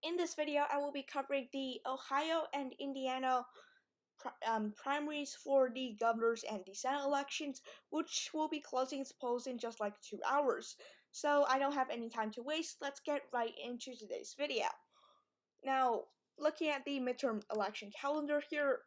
In this video, I will be covering the Ohio and Indiana primaries for the governors and the Senate elections, which will be closing its polls in just like 2 hours. So I don't have any time to waste. Let's get right into today's video. Now, looking at the midterm election calendar here,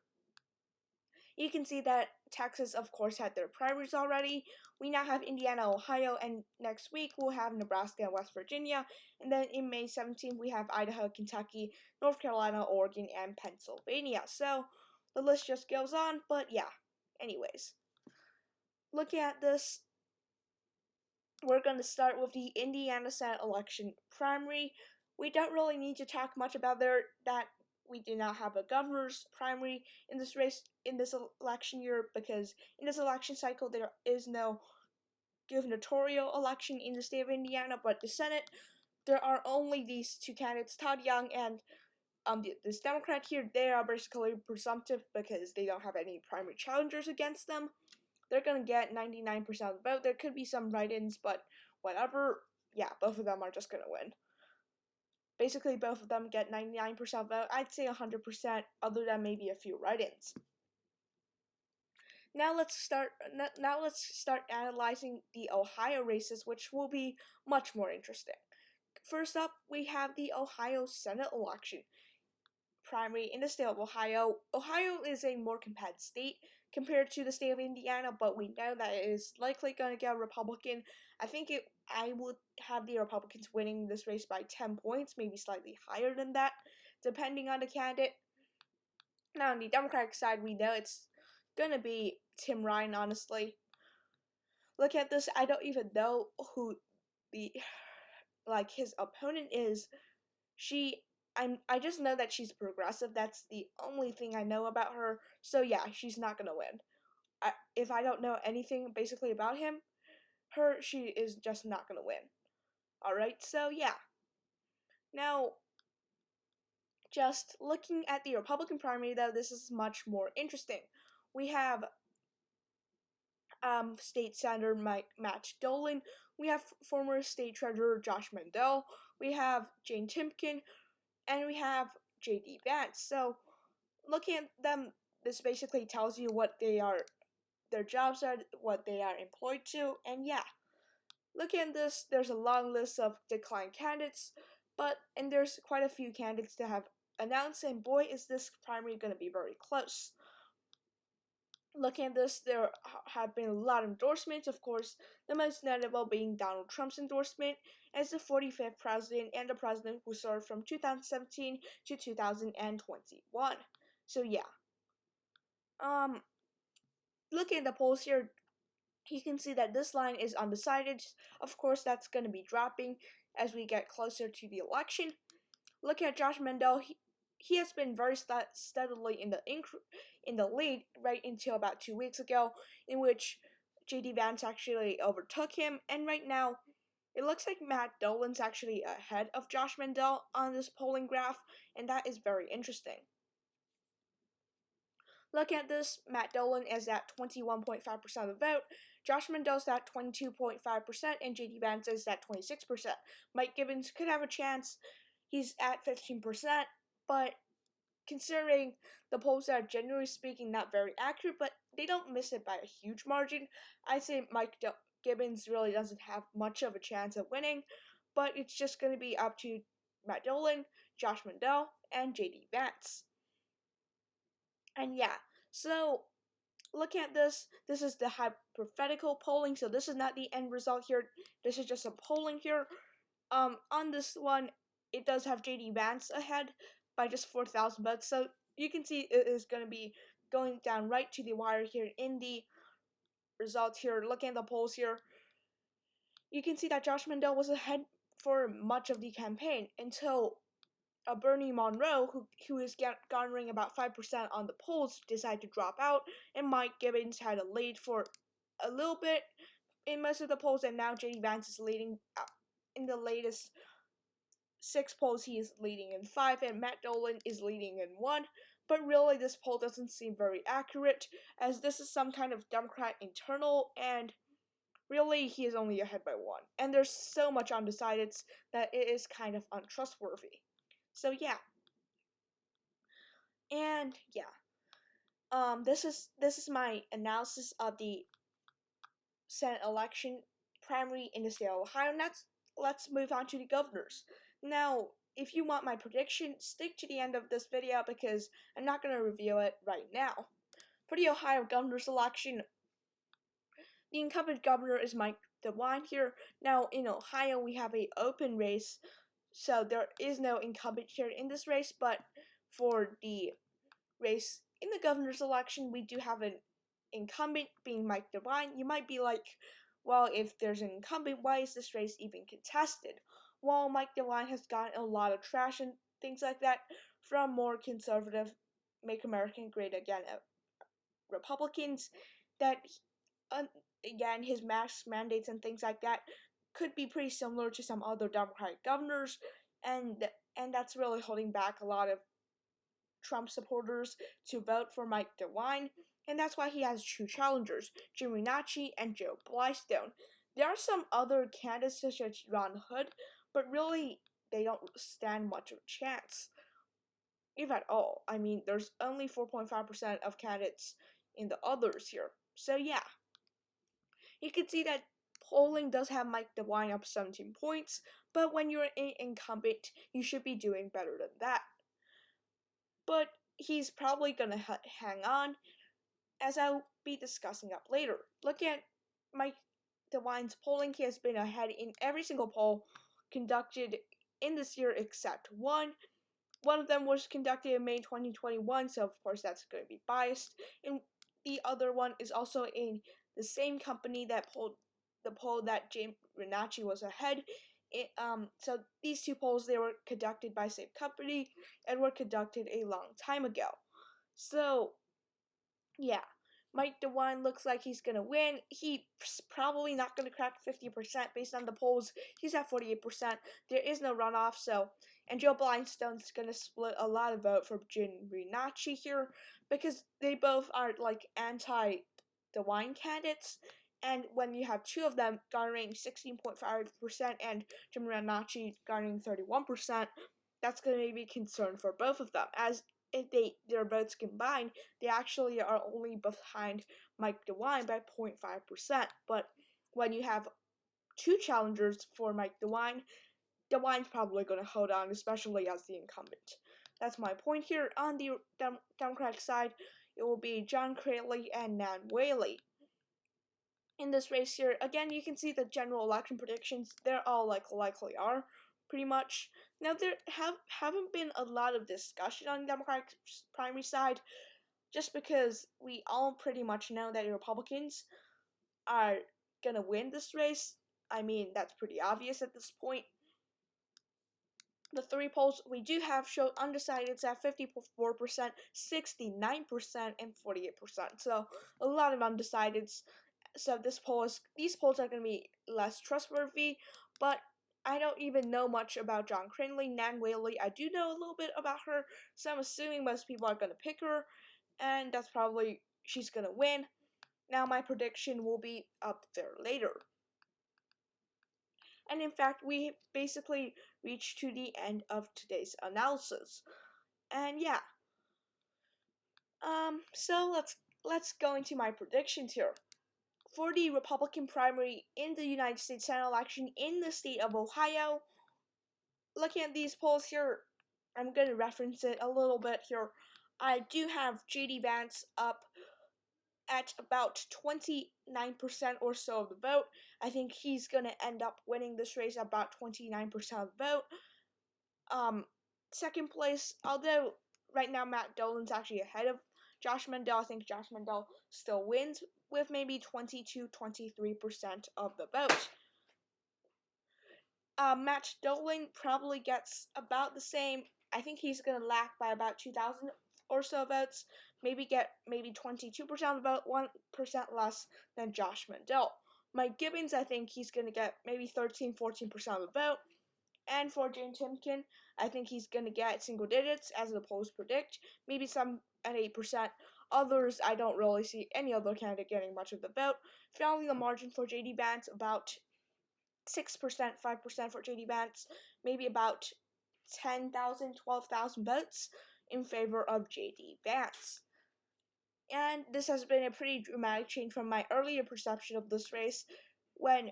you can see that Texas, of course, had their primaries already. We now have Indiana, Ohio, and next week we'll have Nebraska and West Virginia. And then in May 17th, we have Idaho, Kentucky, North Carolina, Oregon, and Pennsylvania. So the list just goes on, but yeah. Anyways, looking at this, we're going to start with the Indiana Senate election primary. We don't really need to talk much about that. We do not have a governor's primary in this race in this election year because in this election cycle there is no gubernatorial election in the state of Indiana, but the Senate, there are only these two candidates, Todd Young and this Democrat here. They are basically presumptive because they don't have any primary challengers against them. They're going to get 99% of the vote. There could be some write-ins, but whatever. Yeah, both of them are just going to win. Basically, both of them get 99% vote. I'd say 100%, other than maybe a few write-ins. Now let's start analyzing the Ohio races, which will be much more interesting. First up, we have the Ohio Senate election primary in the state of Ohio. Ohio is a more competitive state compared to the state of Indiana, but we know that it is likely going to get a Republican. I would have the Republicans winning this race by 10 points, maybe slightly higher than that, depending on the candidate. Now, on the Democratic side, we know it's going to be Tim Ryan, honestly. Look at this. I don't even know who his opponent is. I just know that she's progressive. That's the only thing I know about her. So yeah, she's not going to win. If I don't know anything basically about she is just not going to win. Alright, so yeah. Now, just looking at the Republican primary, though, this is much more interesting. We have State Senator Matt Dolan. We have former State Treasurer Josh Mandel. We have Jane Timken. And we have J.D. Vance. So, looking at them, this basically tells you what their jobs are, what they are employed to, and yeah. Looking at this, there's a long list of declined candidates, and there's quite a few candidates that have announced, and boy, is this primary going to be very close. Looking at this, there have been a lot of endorsements, of course, the most notable being Donald Trump's endorsement as the 45th president and the president who served from 2017 to 2021. So yeah. Looking at the polls here, you can see that this line is undecided. Of course, that's going to be dropping as we get closer to the election. Looking at Josh Mandel, he has been very steadily in the lead right until about 2 weeks ago, in which J.D. Vance actually overtook him, and right now it looks like Matt Dolan's actually ahead of Josh Mandel on this polling graph, and that is very interesting. Look at this, Matt Dolan is at 21.5% of the vote, Josh Mandel's at 22.5%, and J.D. Vance is at 26%. Mike Gibbons could have a chance. He's at 15%, but considering the polls are generally speaking not very accurate, but they don't miss it by a huge margin, I'd say Mike Gibbons really doesn't have much of a chance of winning, but it's just going to be up to Matt Dolan, Josh Mandel, and J.D. Vance. And yeah, so looking at this is the hypothetical polling, so this is not the end result here, this is just a polling here. On this one, it does have J.D. Vance ahead by just 4,000 votes, so you can see it is going to be going down right to the wire here in the results here. Looking at the polls here, you can see that Josh Mandel was ahead for much of the campaign until Bernie Monroe, who is garnering about 5% on the polls, decided to drop out, and Mike Gibbons had a lead for a little bit in most of the polls, and now J.D. Vance is leading in the latest 6 polls. He is leading in 5, and Matt Dolan is leading in 1. But really, this poll doesn't seem very accurate, as this is some kind of Democrat internal, and really, he is only ahead by 1. And there's so much undecideds that it is kind of untrustworthy. So yeah. And yeah. This is my analysis of the Senate election primary in the state of Ohio. Now let's move on to the governors. Now, if you want my prediction, stick to the end of this video because I'm not going to reveal it right now. For the Ohio governor's election, the incumbent governor is Mike DeWine here. Now, in Ohio, we have an open race, so there is no incumbent here in this race, but for the race in the governor's election, we do have an incumbent being Mike DeWine. You might be like, well, if there's an incumbent, why is this race even contested? Well, Mike DeWine has gotten a lot of trash and things like that from more conservative, Make America Great Again Republicans that, again, his mask mandates and things like that could be pretty similar to some other Democratic governors, and that's really holding back a lot of Trump supporters to vote for Mike DeWine, and that's why he has two challengers, Jim Renacci and Joe Blystone. There are some other candidates such as Ron Hood, but really they don't stand much of a chance, if at all. I mean, there's only 4.5% of candidates in the others here. So yeah, you can see that polling does have Mike DeWine up 17 points, but when you're an incumbent, you should be doing better than that. But he's probably gonna hang on, as I'll be discussing up later. Look at Mike DeWine's polling. He has been ahead in every single poll conducted in this year except one. One of them was conducted in May 2021, so of course that's going to be biased. And the other one is also in the same company that polled the poll that Jim Renacci was ahead. So these two polls, they were conducted by the same company and were conducted a long time ago. So yeah, Mike DeWine looks like he's gonna win. He's probably not gonna crack 50% based on the polls. He's at 48%. There is no runoff, and Joe Blindstone's gonna split a lot of vote for Jim Renacci here because they both are like anti-DeWine candidates. And when you have two of them garnering 16.5% and Jim Renacci garnering 31%, that's going to be a concern for both of them. As if their votes combined, they actually are only behind Mike DeWine by 0.5%. But when you have two challengers for Mike DeWine, DeWine's probably going to hold on, especially as the incumbent. That's my point here. On the Democratic side, it will be John Crowley and Nan Whaley. In this race here, again, you can see the general election predictions. They're all likely are, pretty much. Now, there haven't been a lot of discussion on the Democratic primary side, just because we all pretty much know that the Republicans are gonna win this race. I mean, that's pretty obvious at this point. The three polls we do have show undecideds at 54%, 69%, and 48%. So a lot of undecideds. So these polls are going to be less trustworthy, but I don't even know much about John Crowley. Nan Whaley, I do know a little bit about her, so I'm assuming most people are going to pick her, and that's probably she's going to win. Now my prediction will be up there later. And in fact, we basically reached to the end of today's analysis. And yeah. So let's go into my predictions here. For the Republican primary in the United States Senate election in the state of Ohio, looking at these polls here, I'm going to reference it a little bit here. I do have J.D. Vance up at about 29% or so of the vote. I think he's going to end up winning this race at about 29% of the vote. Second place, although right now Matt Dolan's actually ahead of Josh Mandel, I think Josh Mandel still wins with maybe 22-23% of the vote. Matt Dolan probably gets about the same. I think he's going to lack by about 2,000 or so votes. Maybe get 22% of the vote, 1% less than Josh Mandel. Mike Gibbons, I think he's going to get maybe 13-14% of the vote. And for Jane Timken, I think he's going to get single digits, as the polls predict. Maybe some at 8%. Others, I don't really see any other candidate getting much of the vote. Finally, the margin for J.D. Vance, about 6%, 5% for J.D. Vance. Maybe about 10,000, 12,000 votes in favor of J.D. Vance. And this has been a pretty dramatic change from my earlier perception of this race when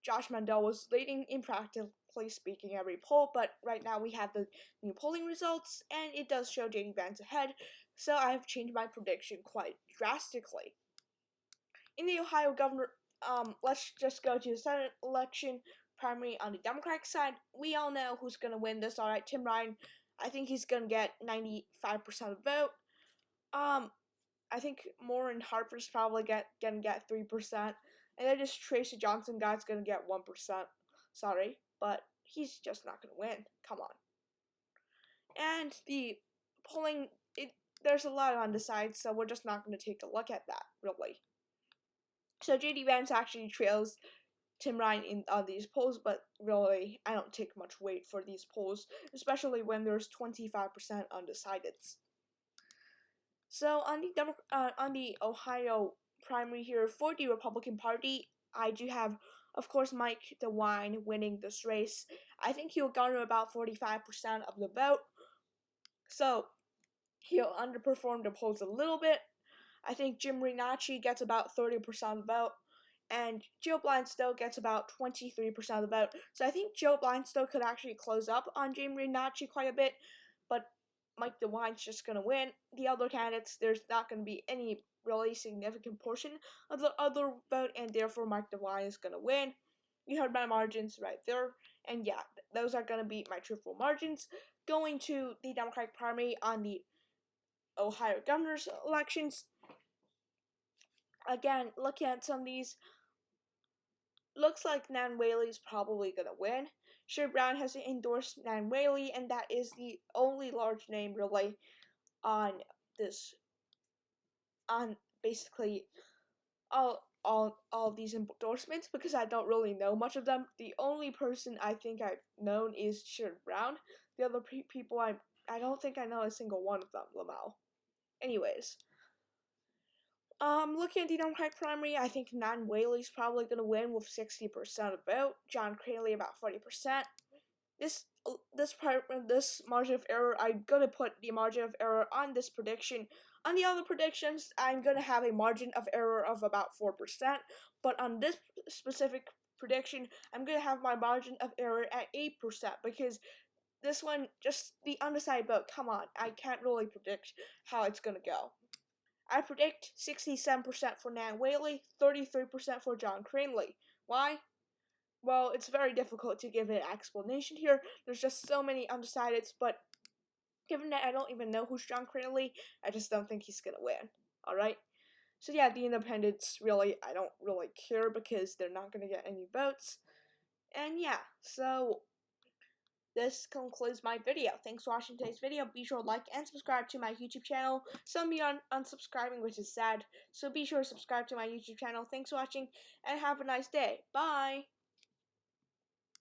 Josh Mandel was leading in practically speaking every poll, but right now we have the new polling results, and it does show J.D. Vance ahead, so I have changed my prediction quite drastically. In the Ohio governor, let's just go to the Senate election primary on the Democratic side. We all know who's going to win this, alright, Tim Ryan. I think he's going to get 95% of the vote. I think Warren Harper's probably gonna get 3%, and then just Tracy Johnson guy's gonna get 1%. Sorry, but he's just not gonna win. Come on. And the polling, there's a lot of undecided, so we're just not gonna take a look at that really. So J.D. Vance actually trails Tim Ryan in these polls, but really I don't take much weight for these polls, especially when there's 25% undecideds. So on the Ohio primary here for the Republican Party, I do have, of course, Mike DeWine winning this race. I think he'll garner about 45% of the vote, so he'll underperform the polls a little bit. I think Jim Rinacci gets about 30% of the vote, and Joe Blindstow gets about 23% of the vote. So I think Joe Blindstow could actually close up on Jim Rinacci quite a bit, but Mike DeWine's just going to win. The other candidates, there's not going to be any really significant portion of the other vote, and therefore Mike DeWine is going to win. You heard my margins right there, and yeah, those are going to be my truthful margins. Going to the Democratic primary on the Ohio governor's elections. Again, looking at some of these, looks like Nan Whaley's probably going to win. Sherrod Brown has endorsed Nan Whaley, and that is the only large name really on basically all of these endorsements, because I don't really know much of them. The only person I think I've known is Sherrod Brown. The other people I don't think I know a single one of them, Lamau. Anyways, looking at the Democratic primary, I think Nan Whaley's probably going to win with 60% of the vote. John Cranley about 40%. This margin of error, I'm going to put the margin of error on this prediction. On the other predictions, I'm going to have a margin of error of about 4%, but on this specific prediction, I'm going to have my margin of error at 8%, because this one, just the undecided vote, come on, I can't really predict how it's going to go. I predict 67% for Nan Whaley, 33% for John Cranley. Why? Well, it's very difficult to give an explanation here. There's just so many undecideds, but given that I don't even know who's John Cranley, I just don't think he's gonna win. Alright? So yeah, the independents, really, I don't really care because they're not gonna get any votes. And yeah, so this concludes my video. Thanks for watching today's video. Be sure to like and subscribe to my YouTube channel. Some of you are unsubscribing, which is sad. So be sure to subscribe to my YouTube channel. Thanks for watching, and have a nice day. Bye!